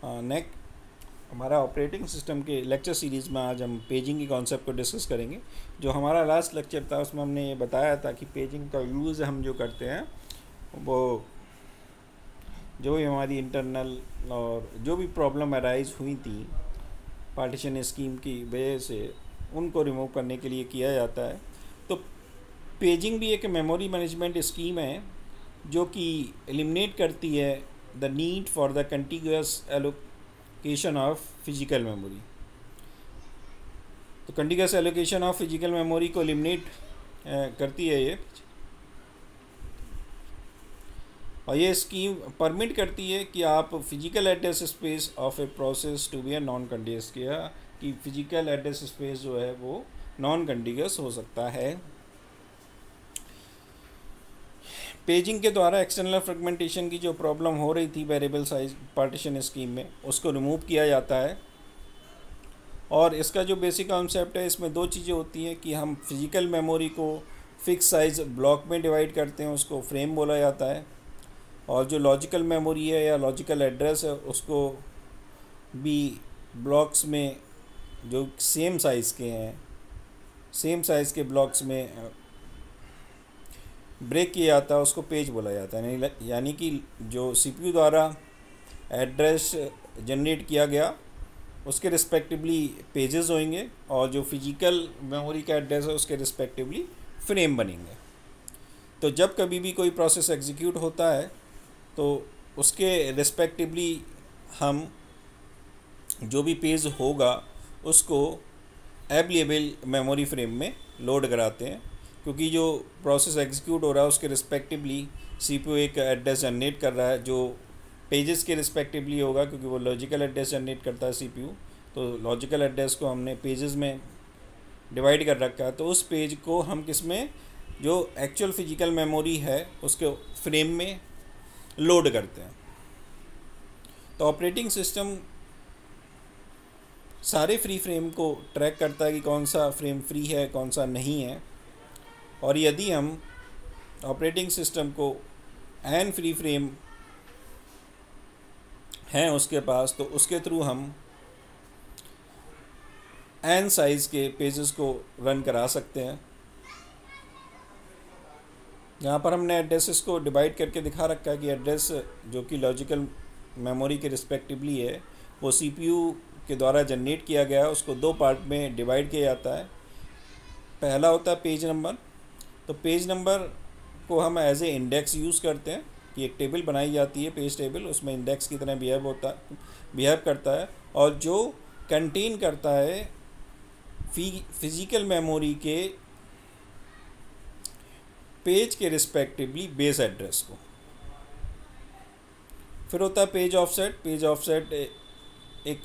Next हमारा operating system के lecture series में आज हम पेजिंग की कॉन्सेप्ट को डिस्कस करेंगे। जो हमारा लास्ट लेक्चर था उसमें हमने ये बताया था कि पेजिंग का यूज़ हम जो करते हैं वो जो भी हमारी इंटरनल और जो भी प्रॉब्लम अराइज हुई थी पार्टीशन स्कीम की वजह से उनको रिमूव करने के लिए किया जाता है। तो पेजिंग भी एक मेमोरी मैनेजमेंट स्कीम है जो कि एलिमिनेट करती है the need for the continuous allocation of physical memory. तो continuous allocation of physical memory को एलिमिनेट करती है ये, और ये स्कीम परमिट करती है कि आप physical address space of a process to be a non continuous किया कि फिजिकल एड्रेस स्पेस जो है वो नॉन कंटिन्यूअस हो सकता है। पेजिंग के द्वारा एक्सटर्नल फ्रेगमेंटेशन की जो प्रॉब्लम हो रही थी वेरिएबल साइज पार्टीशन स्कीम में उसको रिमूव किया जाता है। और इसका जो बेसिक कॉन्सेप्ट है इसमें दो चीज़ें होती हैं कि हम फिजिकल मेमोरी को फिक्स साइज ब्लॉक में डिवाइड करते हैं, उसको फ्रेम बोला जाता है, और जो लॉजिकल मेमोरी है या लॉजिकल एड्रेस है उसको भी ब्लॉक्स में जो सेम साइज़ के हैं सेम साइज़ के ब्लॉक्स में ब्रेक किया जाता है, उसको पेज बोला जाता है। यानी कि जो सीपीयू द्वारा एड्रेस जनरेट किया गया उसके रिस्पेक्टिवली पेजेस होंगे और जो फिजिकल मेमोरी का एड्रेस है उसके रिस्पेक्टिवली फ्रेम बनेंगे। तो जब कभी भी कोई प्रोसेस एग्जीक्यूट होता है तो उसके रिस्पेक्टिवली हम जो भी पेज होगा उसको अवेलेबल मेमोरी फ्रेम में लोड कराते हैं, क्योंकि जो प्रोसेस एग्जीक्यूट हो रहा है उसके रिस्पेक्टिवली सीपीयू एक एड्रेस जनरेट कर रहा है जो पेजेस के रिस्पेक्टिवली होगा, क्योंकि वो लॉजिकल एड्रेस जनरेट करता है सीपीयू। तो लॉजिकल एड्रेस को हमने पेजेस में डिवाइड कर रखा है, तो उस पेज को हम किस में जो एक्चुअल फिजिकल मेमोरी है उसके फ्रेम में लोड करते हैं। तो ऑपरेटिंग सिस्टम सारे फ्री फ्रेम को ट्रैक करता है कि कौन सा फ्रेम फ्री है कौन सा नहीं है, और यदि हम ऑपरेटिंग सिस्टम को एन फ्री फ्रेम हैं उसके पास तो उसके थ्रू हम एन साइज़ के पेजेस को रन करा सकते हैं। यहाँ पर हमने एड्रेसेस को डिवाइड करके दिखा रखा है कि एड्रेस जो कि लॉजिकल मेमोरी के रिस्पेक्टिवली है वो सीपीयू के द्वारा जनरेट किया गया है, उसको दो पार्ट में डिवाइड किया जाता है। पहला होता है पेज नंबर। तो पेज नंबर को हम एज ए इंडेक्स यूज़ करते हैं कि एक टेबल बनाई जाती है पेज टेबल, उसमें इंडेक्स की तरह बिहेव करता है और जो कंटेन करता है फिजिकल मेमोरी के पेज के रिस्पेक्टिवली बेस एड्रेस को। फिर होता है पेज ऑफसेट। पेज ऑफसेट एक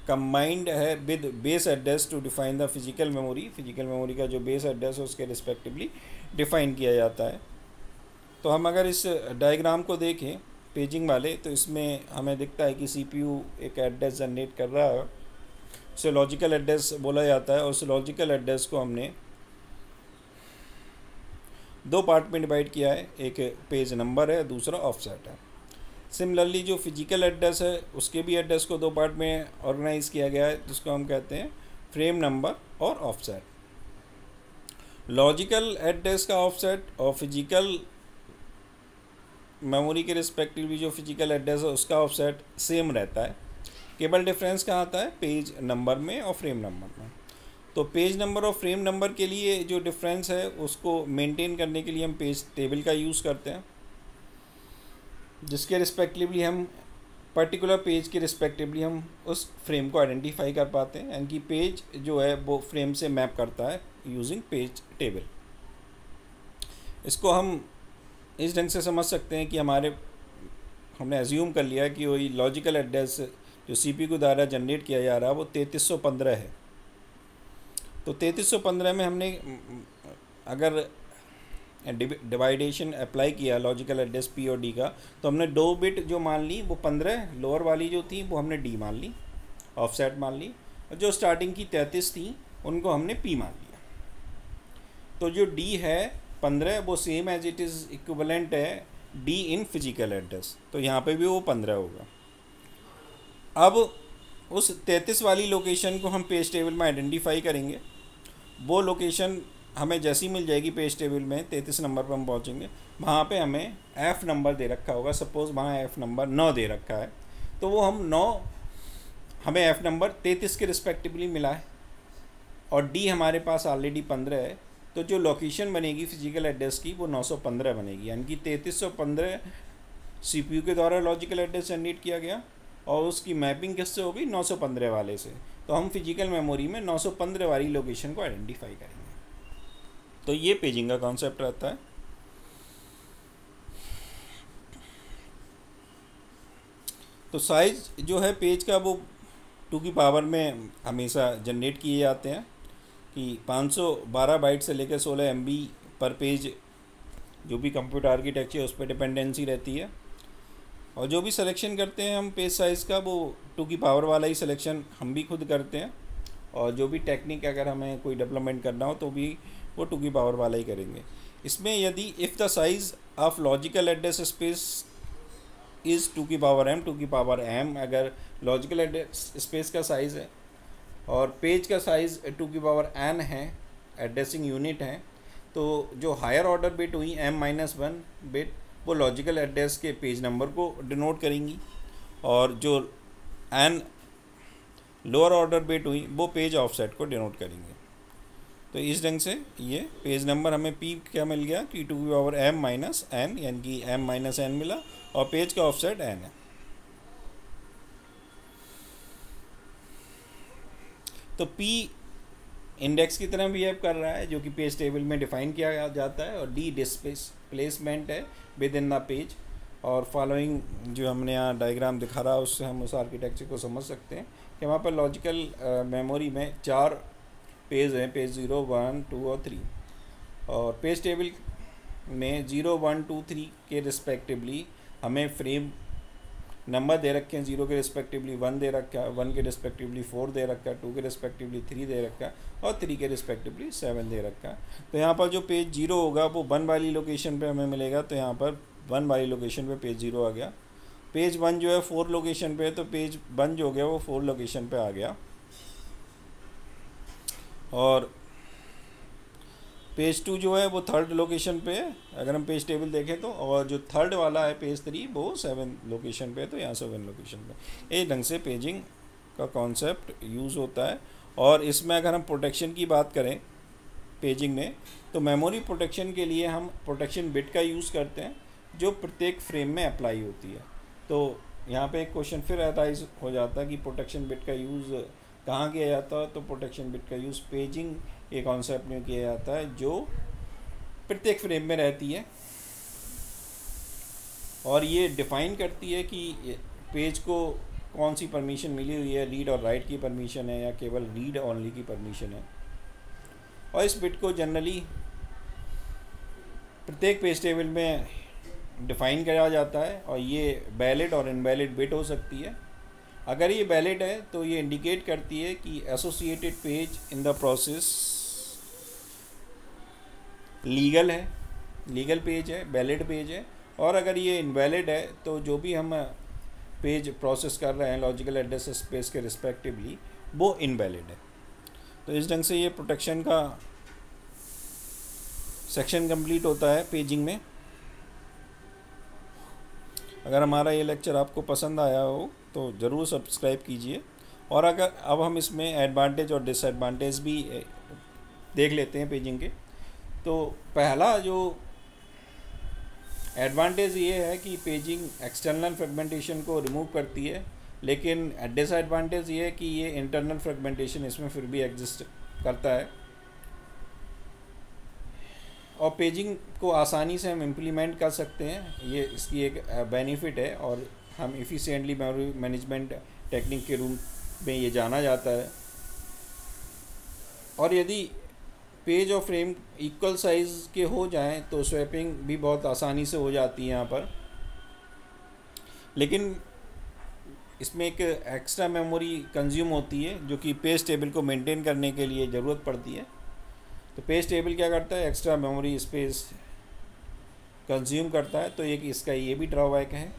कंबाइंड है with base address to define the physical memory. Physical memory का जो बेस एड्रेस है उसके रिस्पेक्टिवली डिफाइन किया जाता है। तो हम अगर इस डायग्राम को देखें पेजिंग वाले तो इसमें हमें दिखता है कि सीपीयू एक एड्रेस जनरेट कर रहा है, उसे लॉजिकल एड्रेस बोला जाता है, और उस लॉजिकल एड्रेस को हमने दो पार्ट में डिवाइड किया है, एक पेज नंबर है दूसरा ऑफसेट है। सिमिलरली जो फिजिकल एड्रेस है उसके भी एड्रेस को दो पार्ट में ऑर्गेनाइज किया गया है जिसको हम कहते हैं फ्रेम नंबर और ऑफसेट। लॉजिकल एड्रेस का ऑफसेट और फिजिकल मेमोरी के रिस्पेक्टिवली जो फिजिकल एड्रेस है उसका ऑफसेट सेम रहता है, केवल डिफरेंस कहाँ आता है पेज नंबर में और फ्रेम नंबर में। तो पेज नंबर और फ्रेम नंबर के लिए जो डिफरेंस है उसको मेंटेन करने के लिए हम पेज टेबल का यूज़ करते हैं, जिसके रिस्पेक्टिवली हम पर्टिकुलर पेज के रिस्पेक्टिवली हम उस फ्रेम को आइडेंटिफाई कर पाते हैं, यानी कि पेज जो है वो फ्रेम से मैप करता है यूजिंग पेज टेबल। इसको हम इस ढंग से समझ सकते हैं कि हमने एज्यूम कर लिया कि वही लॉजिकल एड्रेस जो सीपीयू के द्वारा जनरेट किया जा रहा है वो 3315 है। तो 3315 में हमने अगर डिवाइडेशन अप्लाई किया लॉजिकल एड्रेस पी और डी का, तो हमने दो बिट जो मान ली वो 15 लोअर वाली जो थी वो हमने डी मान ली, ऑफसेट मान ली, और जो स्टार्टिंग की 33 थी उनको हमने पी मान लिया। तो जो डी है 15 वो same as it is equivalent है डी इन फिजिकल एड्रेस, तो यहाँ पे भी वो 15 होगा। अब उस 33 वाली लोकेशन को हम पेज टेबल में आइडेंटिफाई करेंगे। वो लोकेशन हमें जैसी मिल जाएगी पेज टेबल में 33 नंबर पर हम पहुंचेंगे, वहाँ पे हमें F नंबर दे रखा होगा। सपोज़ वहाँ F नंबर 9 दे रखा है, तो वो हमें F नंबर 33 के रिस्पेक्टिवली मिला है और D हमारे पास ऑलरेडी 15 है। तो जो लोकेशन बनेगी फिजिकल एड्रेस की वो 915 बनेगी, यानी कि 3315 CPU के द्वारा लॉजिकल एड्रेस जनरेट किया गया और उसकी मैपिंग किससे होगी 915 वाले से। तो हम फिजिकल मेमोरी में 915 वाली लोकेशन को आइडेंटिफाई करेंगे। तो ये पेजिंग का कॉन्सेप्ट रहता है। तो साइज़ जो है पेज का वो 2 की पावर में हमेशा जनरेट किए जाते हैं कि 512 बाइट से लेकर 16 MB पर पेज जो भी कंप्यूटर आर्किटेक्चर उस पर डिपेंडेंसी रहती है। और जो भी सिलेक्शन करते हैं हम पेज साइज़ का वो 2 की पावर वाला ही सिलेक्शन हम भी खुद करते हैं, और जो भी टेक्निक अगर हमें कोई डेवलपमेंट करना हो तो भी वो 2 की पावर वाला ही करेंगे। इसमें यदि if the size of logical address space is 2 की पावर m, 2 की पावर m अगर लॉजिकल एड्रेस स्पेस का साइज़ है और पेज का साइज़ 2 की पावर n है, एड्रेसिंग यूनिट है, तो जो हायर ऑर्डर बिट हुई m-1 बिट वो लॉजिकल एड्रेस के पेज नंबर को डिनोट करेंगी, और जो n लोअर ऑर्डर बिट हुई वो पेज ऑफसेट को डिनोट करेंगे। तो इस ढंग से ये पेज नंबर हमें P क्या मिल गया कि 2 की पावर m-n, यानी कि m-n मिला, और पेज का ऑफसेट n है। तो P इंडेक्स की तरह बिहेव कर रहा है जो कि पेज टेबल में डिफाइन किया जाता है, और D डिस्प्लेसमेंट है विद इन द पेज। और फॉलोइंग जो हमने यहाँ डायग्राम दिखा रहा है उससे हम उस आर्किटेक्चर को समझ सकते हैं कि वहाँ पर लॉजिकल मेमोरी में 4 पेज हैं, पेज 0, 1, 2 और 3, और पेज टेबल में 0, 1, 2, 3 के रिस्पेक्टिवली हमें फ्रेम नंबर दे रखे हैं। 0 के रिस्पेक्टिवली 1 दे रखा है, 1 के रिस्पेक्टिवली 4 दे रखा है, 2 के रिस्पेक्टिवली 3 दे रखा है, और 3 के रिस्पेक्टिवली 7 दे रखा है। तो यहाँ पर जो पेज 0 होगा वो 1 वाली लोकेशन पे हमें मिलेगा, तो यहाँ पर 1 वाली लोकेशन पे पेज 0 आ गया। पेज 1 जो है 4 लोकेशन पे है, तो पेज 1 जो हो गया वो 4 लोकेशन पे आ गया। और पेज 2 जो है वो 3rd लोकेशन पे है अगर हम पेज टेबल देखें तो, और जो 3rd वाला है पेज 3 वो 7 लोकेशन पे है, तो यहाँ 7 लोकेशन पे। इस ढंग से पेजिंग का कॉन्सेप्ट यूज़ होता है। और इसमें अगर हम प्रोटेक्शन की बात करें पेजिंग में, तो मेमोरी प्रोटेक्शन के लिए हम प्रोटेक्शन बिट का यूज़ करते हैं जो प्रत्येक फ्रेम में अप्लाई होती है। तो यहाँ पे एक क्वेश्चन फिर राइज हो जाता है कि प्रोटेक्शन बिट का यूज़ कहाँ किया जाता है। तो प्रोटेक्शन बिट का यूज़ पेजिंग के कॉन्सेप्ट में किया जाता है जो प्रत्येक फ्रेम में रहती है, और ये डिफ़ाइन करती है कि पेज को कौन सी परमिशन मिली हुई है, रीड और राइट की परमिशन है या केवल रीड ओनली की परमिशन है। और इस बिट को जनरली प्रत्येक पेज टेबल में डिफ़ाइन किया जाता है, और ये वैलिड और इनवैलिड बिट हो सकती है। अगर ये वैलिड है तो ये इंडिकेट करती है कि associated page in the process legal है, लीगल पेज है, वैलिड पेज है। और अगर ये इनवैलिड है तो जो भी हम पेज प्रोसेस कर रहे हैं लॉजिकल एड्रेस स्पेस के रिस्पेक्टिवली वो इनवैलिड है। तो इस ढंग से ये प्रोटेक्शन का सेक्शन कंप्लीट होता है पेजिंग में। अगर हमारा ये लेक्चर आपको पसंद आया हो तो ज़रूर सब्सक्राइब कीजिए। और अगर अब हम इसमें एडवांटेज और डिसएडवांटेज भी देख लेते हैं पेजिंग के। तो पहला जो एडवांटेज ये है कि पेजिंग एक्सटर्नल फ्रेगमेंटेशन को रिमूव करती है, लेकिन डिसएडवांटेज ये है कि ये इंटरनल फ्रेगमेंटेशन इसमें फिर भी एग्जिस्ट करता है। और पेजिंग को आसानी से हम इम्प्लीमेंट कर सकते हैं, ये इसकी एक बेनिफिट है, और हम एफिशिएंटली मेमोरी मैनेजमेंट टेक्निक के रूप में ये जाना जाता है। और यदि पेज और फ्रेम इक्वल साइज़ के हो जाएं तो स्वैपिंग भी बहुत आसानी से हो जाती है यहाँ पर। लेकिन इसमें एक एक्स्ट्रा मेमोरी कंज्यूम होती है जो कि पेज टेबल को मेंटेन करने के लिए ज़रूरत पड़ती है। तो पेज टेबल क्या करता है, एक्स्ट्रा मेमोरी स्पेस कंज्यूम करता है, तो एक इसका ये भी ड्रॉबैक है।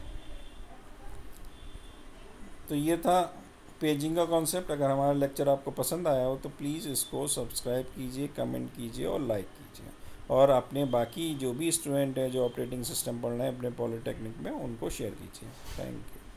तो ये था पेजिंग का कॉन्सेप्ट। अगर हमारा लेक्चर आपको पसंद आया हो तो प्लीज़ इसको सब्सक्राइब कीजिए, कमेंट कीजिए और लाइक कीजिए, और अपने बाकी जो भी स्टूडेंट हैं जो ऑपरेटिंग सिस्टम पढ़ रहे हैं अपने पॉलिटेक्निक में, उनको शेयर कीजिए। Thank you.